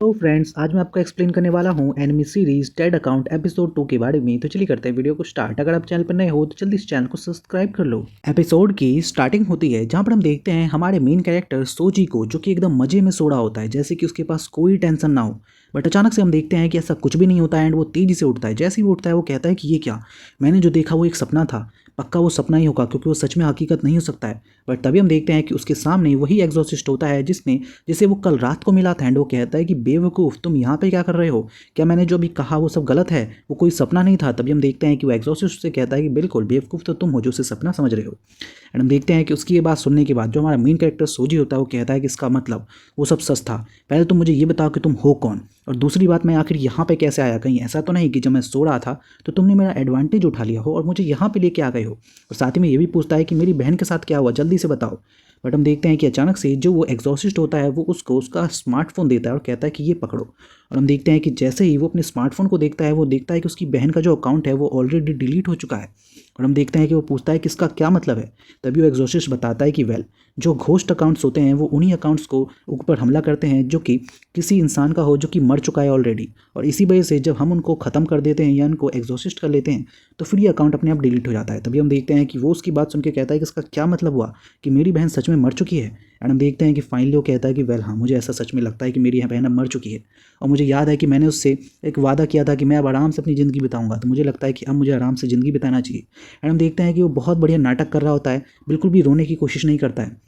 तो फ्रेंड्स, आज मैं आपको एक्सप्लेन करने वाला हूँ enemy series Ted account episode 2 के बारे में। तो चलिए करते हैं वीडियो को स्टार्ट। अगर आप चैनल पर नए हो तो जल्दी इस चैनल को सब्सक्राइब कर लो। एपिसोड की स्टार्टिंग होती है जहाँ पर हम देखते हैं हमारे मेन कैरेक्टर सोजी को, जो कि एकदम मजे में सो रहा होता है, जैसे कि उसके पास कोई टेंशन ना हो। बट अचानक से हम देखते हैं कि ऐसा कुछ भी नहीं होता है एंड वो तेजी से उठता है। जैसे ही वो उठता है वो कहता है कि ये क्या, मैंने जो देखा वो एक सपना था। पक्का वो सपना ही होगा क्योंकि वो सच में हकीकत नहीं हो सकता है। बट तभी हम देखते हैं कि उसके सामने वही एग्जॉर्सिस्ट होता है जिसे वो कल रात को मिला था एंड वो कहता है कि बेवकूफ़, तुम यहाँ पे क्या कर रहे हो? क्या मैंने जो अभी कहा वो सब गलत है? वो कोई सपना नहीं था। तभी हम देखते हैं कि वो एग्जॉर्सिस्ट से कहता है कि बिल्कुल बेवकूफ़ तो तुम हो जो उसे सपना समझ रहे हो। एंड हम देखते हैं कि उसकी ये बात सुनने के बाद जो हमारा मेन कैरेक्टर सोजी होता है वो कहता है कि इसका मतलब वो सब सच था। पहले तुम मुझे ये बताओ कि तुम हो कौन, और दूसरी बात, मैं आखिर यहाँ पे कैसे आया? कहीं ऐसा तो नहीं कि जब मैं सो रहा था तो तुमने मेरा एडवांटेज उठा लिया हो और मुझे यहाँ पे लेके आ गए हो? और साथ ही में ये भी पूछता है कि मेरी बहन के साथ क्या हुआ, जल्दी से बताओ। बट हम देखते हैं कि अचानक से जो वो एग्जॉर्सिस्ट होता है वो उसको उसका स्मार्टफोन देता है और कहता है कि ये पकड़ो। और हम देखते हैं कि जैसे ही वो अपने स्मार्टफोन को देखता है वो देखता है कि उसकी बहन का जो अकाउंट है वो ऑलरेडी डिलीट हो चुका है। और हम देखते हैं कि वो पूछता है कि इसका क्या मतलब है। तभी वो एग्जॉर्सिस्ट बताता है कि वेल, जो घोस्ट अकाउंट्स होते हैं वो उन्हीं अकाउंट्स को ऊपर हमला करते हैं जो कि किसी इंसान का हो जो कि मर चुका है ऑलरेडी। और इसी वजह से जब हम उनको ख़त्म कर देते हैं या उनको एग्जॉर्सिस्ट कर लेते हैं तो फिर ये अकाउंट अपने आप डिलीट हो जाता है। तभी हम देखते हैं कि वो उसकी बात सुन के कहता है कि इसका क्या मतलब हुआ कि मेरी बहन सच में मर चुकी है। एंड हम देखते हैं कि फाइनली वो कहता है कि वेल हाँ, मुझे ऐसा सच में लगता है कि मेरी बहन अब मर चुकी है। और मुझे याद है कि मैंने उससे एक वादा किया था कि मैं अब आराम से अपनी ज़िंदगी बिताऊंगा, तो मुझे लगता है कि अब मुझे आराम से ज़िंदगी बिताना चाहिए। एंड हम देखते हैं कि वो बहुत बढ़िया नाटक कर रहा होता है, बिल्कुल भी रोने की कोशिश नहीं करता है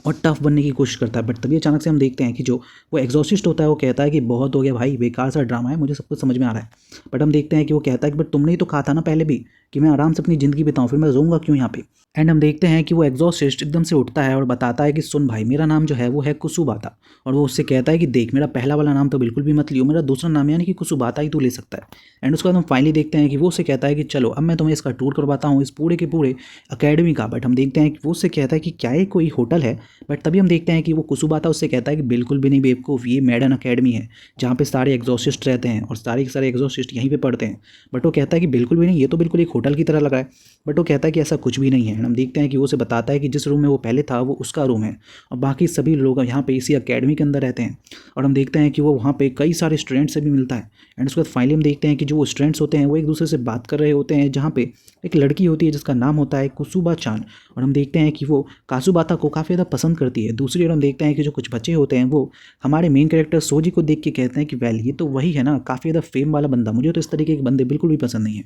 और टफ बनने की कोशिश करता है। बट तभी अचानक से हम देखते हैं कि जो वो एग्जॉर्सिस्ट होता है वो कहता है कि बहुत हो गया भाई, बेकार सा ड्रामा है, मुझे सब कुछ समझ में आ रहा है। बट हम देखते हैं कि वो कहता है कि बट तुमने ही तो कहा था ना पहले भी कि मैं आराम से अपनी ज़िंदगी बिताऊँ, फिर मैं रोऊंगा क्यों यहाँ पे? एंड हम देखते हैं कि वो एग्जॉर्सिस्ट एकदम से उठता है और बताता है कि सुन भाई, मेरा नाम जो है वो है कुसुबाता। और वो उससे कहता है कि देख, मेरा पहला वाला नाम तो बिल्कुल भी मत लियो, मेरा दूसरा नाम यानी कि कुसुबाता ही तू ले सकता है। एंड उसके बाद हम फाइनली देखते हैं कि वो उससे कहता है कि चलो अब मैं तुम्हें इसका टूर करवाता हूँ, इस पूरे के पूरे अकेडमी का। बट हम देखते हैं कि वो उससे कहता है कि क्या ये कोई होटल है? बट तभी हम देखते हैं कि वो कुसुबाता उससे कहता है कि बिल्कुल भी नहीं बेवकूफ़, ये मैडन अकेडमी है जहाँ पे सारे एग्जॉर्सिस्ट रहते हैं और सारे के सारे एग्जॉर्सिस्ट यहीं पे पढ़ते हैं। बट वो कहता है कि बिल्कुल भी नहीं, ये तो बिल्कुल एक होटल की तरह लग रहा है। बट वो कहता है कि ऐसा कुछ भी नहीं है। हम देखते हैं कि वो उसे बताता है कि जिस रूम में वो पहले था वो उसका रूम है और बाकी सभी लोग यहाँ पे इसी अकेडमी के अंदर रहते हैं। और हम देखते हैं कि वो वहाँ पे कई सारे स्टूडेंट्स से भी मिलता है। एंड उसके बाद फाइनली हम देखते हैं कि जो वो स्टूडेंट्स होते हैं वो एक दूसरे से बात कर रहे होते हैं, जहाँ पे एक लड़की होती है जिसका नाम होता है कुसुबा चान। और हम देखते हैं कि वो कासुबाता को काफ़ी ज़्यादा पसंद करती है। दूसरी ओर हम देखते हैं कि जो कुछ बच्चे होते हैं वो हमारे मेन कैरेक्टर सोजी को देख के कहते हैं कि वेल, ये तो वही है ना, काफ़ी ज़्यादा फेम वाला बंदा, मुझे तो इस तरीके के बंदे बिल्कुल भी पसंद नहीं है।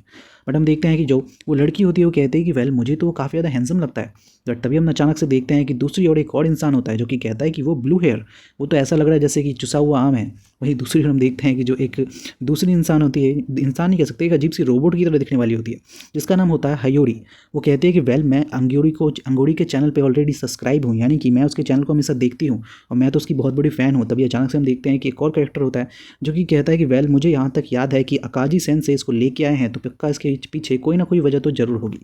बट हम देखते हैं कि जो वो लड़की होती है वो कहती है कि वेल, मुझे तो वो काफ़ी ज़्यादा हैंडसम लगता है। बट तभी हम अचानक से देखते हैं कि दूसरी ओर एक और इंसान होता है जो कि कहता है कि वो ब्लू हेयर, वो तो ऐसा लग रहा है जैसे कि चुसा हुआ आम है। वहीं दूसरी ओर हम देखते हैं कि जो एक दूसरी इंसान होती है, इंसान नहीं कह सकते, एक अजीब सी रोबोट की तरह दिखने वाली होती है जिसका नाम होता है हयोरी। वो कहती है कि वेल, मैं अंगूरी के चैनल पे ऑलरेडी सब्सक्राइब हूँ, यानी कि मैं उसके चैनल को हमेशा देखती हूँ और मैं तो उसकी बहुत बड़ी फ़ैन हूँ। तभी अचानक से हम देखते हैं कि एक और कैरेक्टर होता है जो कि कहता है कि वेल, मुझे यहाँ तक याद है कि अकाजी सेन से इसको लेके आए हैं तो पक्का इसके पीछे कोई ना कोई वजह तो ज़रूर होगी।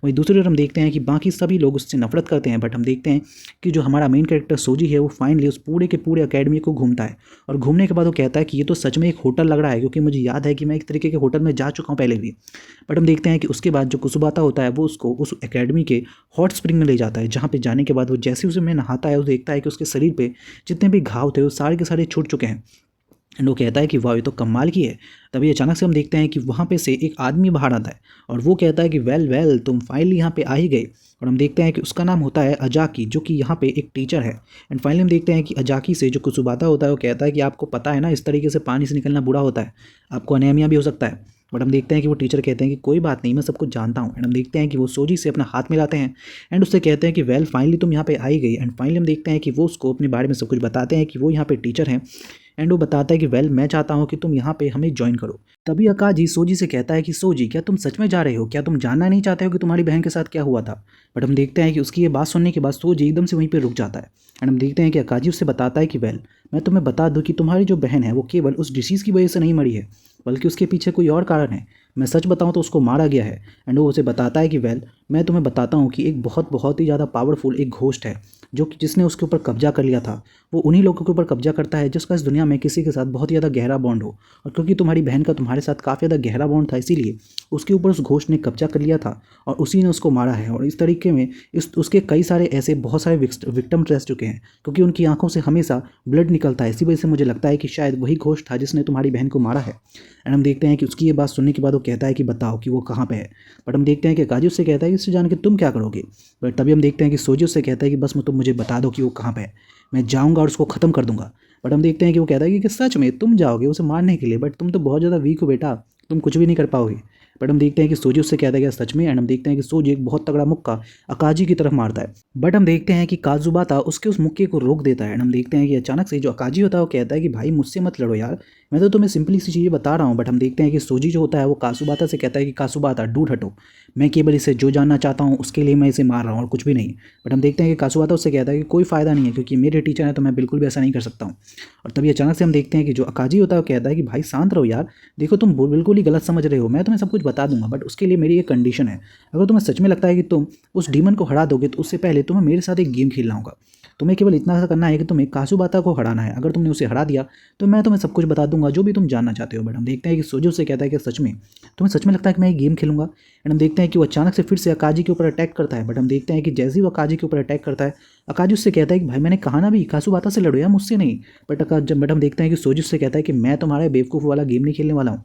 वहीं दूसरी ओर हम देखते हैं कि बाकी सभी लोग उससे नफरत करते हैं। बट हम देखते हैं कि जो हमारा मेन कैरेक्टर सोजी है वो फाइनली उस पूरे के पूरे अकेडमी को घूमता है और घूमने के बाद वो कहता है कि ये तो सच में एक होटल लग रहा है, क्योंकि मुझे याद है कि मैं एक तरीके के होटल में जा चुका हूँ पहले भी। बट हम देखते हैं कि उसके बाद जो कुसुबाता होता है वो उसको उस एकेडमी के हॉट स्प्रिंग में ले जाता है, जहाँ पे जाने के बाद वो जैसे उसे में नहाता है वो देखता है कि उसके शरीर पे जितने भी घाव थे वो सारे के सारे छूट चुके हैं। एंड वो कहता है कि वाह, ये तो कमाल की है। तभी अचानक से हम देखते हैं कि वहाँ पे से एक आदमी बाहर आता है और वो कहता है कि वेल वेल, तुम फाइनली यहाँ पे आ ही गए। और हम देखते हैं कि उसका नाम होता है अजाकी, जो कि यहाँ पे एक टीचर है। एंड फाइनली हम देखते हैं कि अजाकी से जो कुसुबाता होता है वो कहता है कि आपको पता है ना, इस तरीके से पानी से निकलना बुरा होता है, आपको अनेमिया भी हो सकता है। बट हम देखते हैं कि वो टीचर कहते हैं कि कोई बात नहीं, मैं सब कुछ जानता हूँ। एंड हम देखते हैं कि वो सोजी से अपना हाथ मिलाते हैं एंड उससे कहते हैं कि वेल, फाइनली तुम यहाँ पे आई गई। एंड फाइनली हम देखते हैं कि वो उसको अपने बारे में सब कुछ बताते हैं कि वो यहाँ पे टीचर हैं। एंड वो बताता है कि वेल, मैं चाहता हूँ कि तुम यहाँ पे हमें ज्वाइन करो। तभी अकाजी सोजी से कहता है कि सोजी, क्या तुम सच में जा रहे हो? क्या तुम जानना नहीं चाहते हो कि तुम्हारी बहन के साथ क्या हुआ था? बट हम देखते हैं कि उसकी ये बात सुनने के बाद सोजी एकदम से वहीं पे रुक जाता है। एंड हम देखते हैं कि अकाजी उससे बताता है कि वेल, मैं तुम्हें बता दूं कि तुम्हारी जो बहन है वो केवल उस डिसीज़ की वजह से नहीं मरी है, बल्कि उसके पीछे कोई और कारण है। मैं सच बताऊं तो उसको मारा गया है। एंड वो उसे बताता है कि वेल, मैं तुम्हें बताता हूँ कि एक बहुत बहुत ही ज़्यादा पावरफुल एक घोस्ट है जो कि जिसने उसके ऊपर कब्जा कर लिया था। वो उन्हीं लोगों के ऊपर कब्जा करता है जिसका इस दुनिया में किसी के साथ बहुत ही ज़्यादा गहरा बॉन्ड हो, और क्योंकि तुम्हारी बहन का तुम्हारे साथ काफ़ी ज़्यादा गहरा बॉन्ड था इसीलिए उसके ऊपर उस घोस्ट ने कब्जा कर लिया था और उसी ने उसको मारा है। और इस तरीके में इस उसके कई सारे ऐसे बहुत सारे विक्टिम रह चुके हैं क्योंकि उनकी आंखों से हमेशा ब्लड निकलता है। इसी वजह से मुझे लगता है कि शायद वही घोस्ट था जिसने तुम्हारी बहन को मारा है। एंड हम देखते हैं कि उसकी ये बात सुनने के बाद वो कहता है कि बताओ कि वो कहाँ पे है। बट हम देखते हैं कि काजू उससे कहता है कि इससे जान के तुम क्या करोगे। बट तभी हम देखते हैं कि सोजी उससे कहता है कि बस तुम मुझे बता दो कि वो कहाँ पे है, मैं जाऊँगा और उसको ख़त्म कर दूंगा। बट हम देखते हैं कि वो कहता है कि सच में तुम जाओगे उसे मारने के लिए, बट तुम तो बहुत ज़्यादा वीक हो बेटा, तुम कुछ भी नहीं कर पाओगे। बट हम देखते हैं कि सोजी उससे कहता है कि सच में। एंड हम देखते हैं कि सोजी एक बहुत तगड़ा मुक्का अकाजी की तरफ मारता है। बट हम देखते हैं कि काजुबाता उसके उस मुक्के को रोक देता है। एंड हम देखते हैं कि अचानक से जो अकाजी होता है वो कहता है कि भाई मुझसे मत लड़ो यार, मैं तो तुम्हें सिंपली सी चीज़ें बता रहा हूँ। बट हम देखते हैं कि सोजी जो होता है वो कासुबाता से कहता है कि कासुबाता दूर हटो, मैं केवल इसे जो जानना चाहता हूँ उसके लिए मैं इसे मार रहा हूँ और कुछ भी नहीं। बट हम देखते हैं कि कासुबाता उससे कहता है कि कोई फ़ायदा नहीं है क्योंकि मेरे टीचर हैं तो मैं बिल्कुल भी ऐसा नहीं कर सकता हूँ। और तभी अचानक से हम देखते हैं कि जो अकाजी होता है वो कहता है कि भाई शांत रहो यार, देखो तुम बिल्कुल ही गलत समझ रहे हो, मैं तुम्हें सब कुछ बता दूंगा बट उसके लिए मेरी एक कंडीशन है। अगर तुम्हें सच में लगता है कि तुम उस डीमन को हरा दोगे तो उससे पहले तुम्हें मेरे साथ एक गेम खेलना होगा। तुम्हें केवल इतना सा करना है कि तुम्हें कासुबाता को हराना है। अगर तुमने उसे हरा दिया तो मैं तुम्हें सब कुछ बता दूंगा जो भी तुम जानना चाहते हो। बट हम देखते हैं कि सोजो से कहता है कि सच में तुम्हें सच में लगता है कि मैं ये गेम खेलूंगा। एंड हम देखते हैं कि वो अचानक से फिर से अकाजी के ऊपर अटैक करता है। बट हम देखते हैं कि जैसे ही वो अकाजी के ऊपर अटैक करता है अकाजी उससे कहता है कि भाई मैंने कहा ना भी कासुबाता से लड़ो यार, मुझसे नहीं। बट हम देखते हैं कि सोजो से कहता है कि मैं तुम्हारे बेवकूफ़ वाला गेम नहीं खेलने वाला हूँ।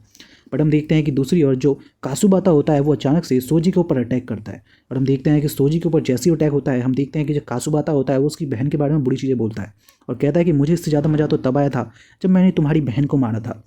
बट हम देखते हैं कि दूसरी ओर जो कासुबाता होता है वो अचानक से सोजी के ऊपर अटैक करता है। और हम देखते हैं कि सोजी के ऊपर जैसे ही अटैक होता है हम देखते हैं कि जो कासुबाता होता है वो उसकी बहन के बारे में बुरी चीज़ें बोलता है और कहता है कि मुझे इससे ज़्यादा मज़ा तो तब आया था जब मैंने तुम्हारी बहन को मारा था।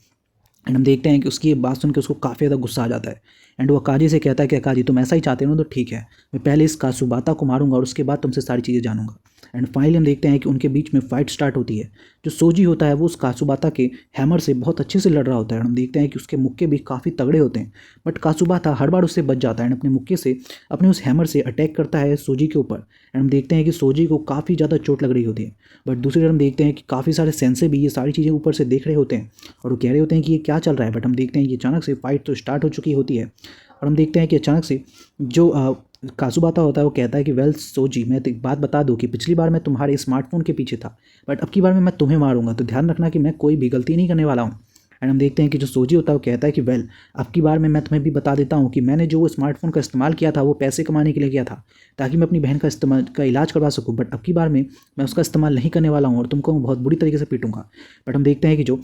एंड हम देखते हैं कि उसकी ये बात सुन के उसको काफ़ी ज़्यादा गुस्सा आ जाता है। एंड वो अकाजी से कहता है कि अकाजी तुम ऐसा ही चाहते हो ना तो ठीक है, मैं पहले इस कासुबाता को मारूंगा और उसके बाद तुमसे सारी चीज़ें जानूंगा। एंड फाइनली हम देखते हैं कि उनके बीच में फाइट स्टार्ट होती है। जो सोजी होता है वो उस कासुबाता के हैमर से बहुत अच्छे से लड़ रहा होता है। हम देखते हैं कि उसके मुक्के भी काफ़ी तगड़े होते हैं बट कासुबाता हर बार उससे बच जाता है एंड अपने मुक्के से अपने उस हैमर से अटैक करता है सोजी के ऊपर। एंड हम देखते हैं कि सोजी को काफ़ी ज़्यादा चोट लग रही होती है। बट दूसरी तरफ हम देखते हैं कि काफ़ी सारे सेंसे भी ये सारी चीज़ें ऊपर से देख रहे होते हैं और वो कह रहे होते हैं कि ये क्या चल रहा है। बट हम देखते हैं कि अचानक से फाइट तो स्टार्ट हो चुकी होती है और हम देखते हैं कि अचानक से जो कासुबाता होता है वो कहता है कि वेल सोजी, मैं तो एक बात बता दूं कि पिछली बार मैं तुम्हारे स्मार्टफोन के पीछे था बट अब की बार में मैं तुम्हें मारूंगा, तो ध्यान रखना कि मैं कोई भी गलती नहीं करने वाला हूँ। एंड हम देखते हैं कि जो सोजी होता है वो कहता है कि वेल अब की बार में मैं तुम्हें भी बता देता हूँ कि मैंने जो वो स्मार्टफोन का इस्तेमाल किया था वो पैसे कमाने के लिए किया था ताकि मैं अपनी बहन का इलाज करवा सकूँ, बट अब की बार में मैं उसका इस्तेमाल नहीं करने वाला हूँ और तुमको मैं बहुत बुरी तरीके से पीटूंगा। बट हम देखते हैं कि जो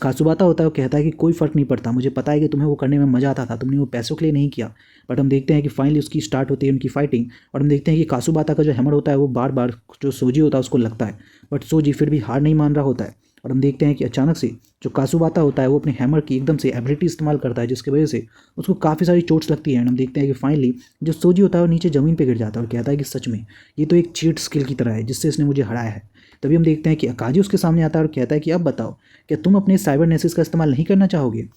कासुबाता होता है वो कहता है कि कोई फ़र्क नहीं पड़ता, मुझे पता है कि तुम्हें वो करने में मज़ा आता था, तुमने वो पैसों के लिए नहीं किया। बट हम देखते हैं कि फाइनली उसकी स्टार्ट होती है उनकी फाइटिंग और हम देखते हैं कि कासुबाता का जो हैमर होता है वो बार बार जो सोजी होता है उसको लगता है बट सोजी फिर भी हार नहीं मान रहा होता है। और हम देखते हैं कि अचानक से जो कासुबाता होता है वो अपने हैमर की एकदम से एबिलिटी इस्तेमाल करता है जिसकी वजह से उसको काफ़ी सारी चोट्स लगती है। एंड हम देखते हैं कि फाइनली जो सोजी होता है वो नीचे ज़मीन पे गिर जाता है और कहता है कि सच में ये तो एक चीट स्किल की तरह है जिससे इसने मुझे हराया है। तभी हम देखते हैं कि अकाजी उसके सामने आता है और कहता है कि अब बताओ क्या तुम अपने साइबरनेसिस का इस्तेमाल नहीं करना चाहोगे।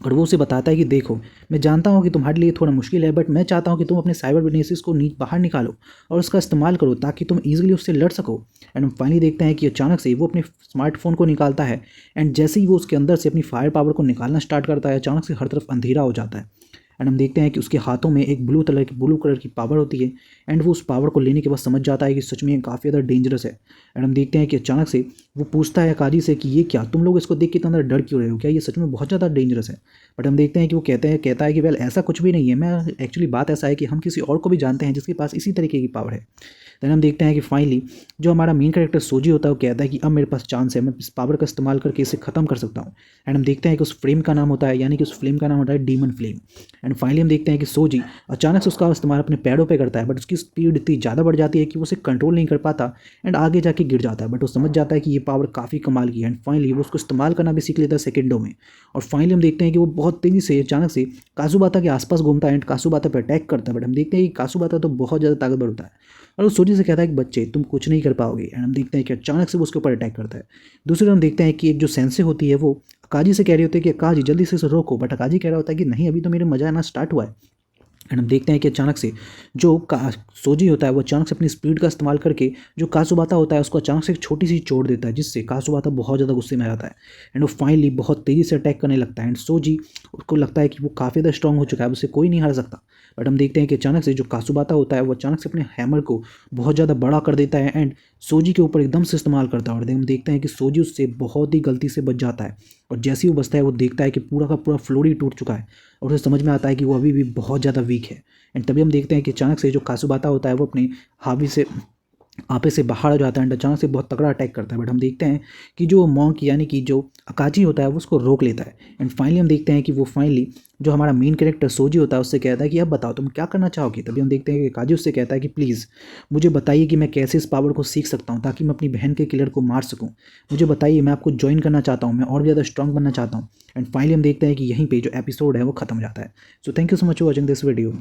और वो उसे बताता है कि देखो मैं जानता हूँ कि तुम्हारे लिए थोड़ा मुश्किल है बट मैं चाहता हूँ कि तुम अपने साइबरनेसिस को बाहर निकालो और उसका इस्तेमाल करो ताकि तुम ईजिली उससे लड़ सको। एंड हम फाइनली देखते हैं कि अचानक से वो अपने स्मार्टफोन को निकालता है एंड जैसे ही वो उसके अंदर से अपनी फायर पावर को निकालना स्टार्ट करता है अचानक से हर तरफ अंधेरा हो जाता है। एंड हम देखते हैं कि उसके हाथों में एक ब्लू कलर की पावर होती है एंड वो उस पावर को लेने के बाद समझ जाता है कि सच में काफ़ी ज़्यादा डेंजरस है। एंड हम देखते हैं कि अचानक से वो पूछता है अकाजी से कि ये क्या, तुम लोग इसको देख के इतना डर क्यों रहे हो, क्या ये सच में बहुत ज़्यादा डेंजरस है। बट हम देखते हैं कि वो कहता है कि वेल ऐसा कुछ भी नहीं है, मैं एक्चुअली बात ऐसा है कि हम किसी और को भी जानते हैं जिसके पास इसी तरीके की पावर है। देन हम देखते हैं कि फाइनली जो हमारा मेन कैरेक्टर सोजी होता है वो कहता है कि अब मेरे पास चांस है, मैं इस पावर का इस्तेमाल करके इसे ख़त्म कर सकता हूँ। एंड हम देखते हैं कि उस फ्लेम का नाम होता है यानी कि उस फ्लेम का नाम होता है डीमन फ्लेम। एंड फाइनली हम देखते हैं कि सोजी अचानक से उसका इस्तेमाल अपने पैरों पे करता है बट उसकी स्पीड इतनी ज़्यादा बढ़ जाती है कि वो उसे कंट्रोल नहीं कर पाता एंड आगे जाके गिर जाता है। बट वो समझ जाता है कि ये पावर काफ़ी कमाल की है एंड फाइनली वो उसको इस्तेमाल करना भी सीख लेता है सेकंडों में। और फाइनली हम देखते हैं कि वो बहुत तेज़ी से अचानक से कासुबाता के आसपास घूमता है एंड कासुबाता पर अटैक करता है। बट हम देखते हैं कि कासुबाता तो बहुत ज़्यादा ताकतवर होता है और वो सोजी से कहता है कि बच्चे तुम कुछ नहीं कर पाओगे। एंड हम देखते हैं कि अचानक से वो उसके ऊपर अटैक करता है। दूसरी तरफ हम देखते हैं कि एक जो सेंसे होती है वो अकाजी से कह रही होती है कि अकाजी जल्दी से इसे रोको, बट अकाजी कह रहा होता है कि नहीं अभी तो मेरे मजा आना स्टार्ट हुआ है। एंड हम देखते हैं कि अचानक से जो सोजी होता है वो अचानक से अपनी स्पीड का इस्तेमाल करके जो कासुबाता होता है उसको अचानक से एक छोटी सी चोट देता है, जिससे कासुबाता बहुत ज़्यादा गुस्से में आ जाता है एंड वो फाइनली बहुत तेज़ी से अटैक करने लगता है। एंड सोजी उसको लगता है कि वो काफ़ी ज़्यादा स्ट्रॉन्ग हो चुका है, उससे कोई नहीं हार सकता। बट हम देखते हैं कि अचानक से जो कासुबाता होता है वो अचानक से अपने हैमर को बहुत ज़्यादा बड़ा कर देता है एंड सोजी के ऊपर एकदम से इस्तेमाल करता है। और हम देखते हैं कि सोजी उससे बहुत ही गलती से बच जाता है, और जैसे ही वो बचता है वो देखता है कि पूरा का पूरा फ्लोर ही टूट चुका है, और उसे समझ में आता है कि वो अभी भी बहुत ज़्यादा वीक है। एंड तभी हम देखते हैं कि अचानक से जो कासुबाता होता है वो अपने हावी से आपे से बाहर आ जाता है एंड अचानक से बहुत तगड़ा अटैक करता है। बट हम देखते हैं कि जो मॉन्क यानी कि जो अकाजी होता है वो उसको रोक लेता है। एंड फाइनली हम देखते हैं कि वो फाइनली जो हमारा मेन कैरेक्टर सोजी होता है उससे कहता है कि अब बताओ तुम क्या करना चाहोगे। तभी हम देखते हैं कि अकाजी उससे कहता है कि प्लीज़ मुझे बताइए कि मैं कैसे इस पावर को सीख सकता हूँ ताकि मैं अपनी बहन के किलर को मार सकूँ। मुझे बताइए, मैं आपको ज्वाइन करना चाहता हूँ, मैं और भी ज़्यादा स्ट्रॉन्ग बनना चाहता हूँ। एंड फाइनली हम देखते हैं कि यहीं पे जो एपिसोड है वो खत्म हो जाता है। So thank you so much for watching this video.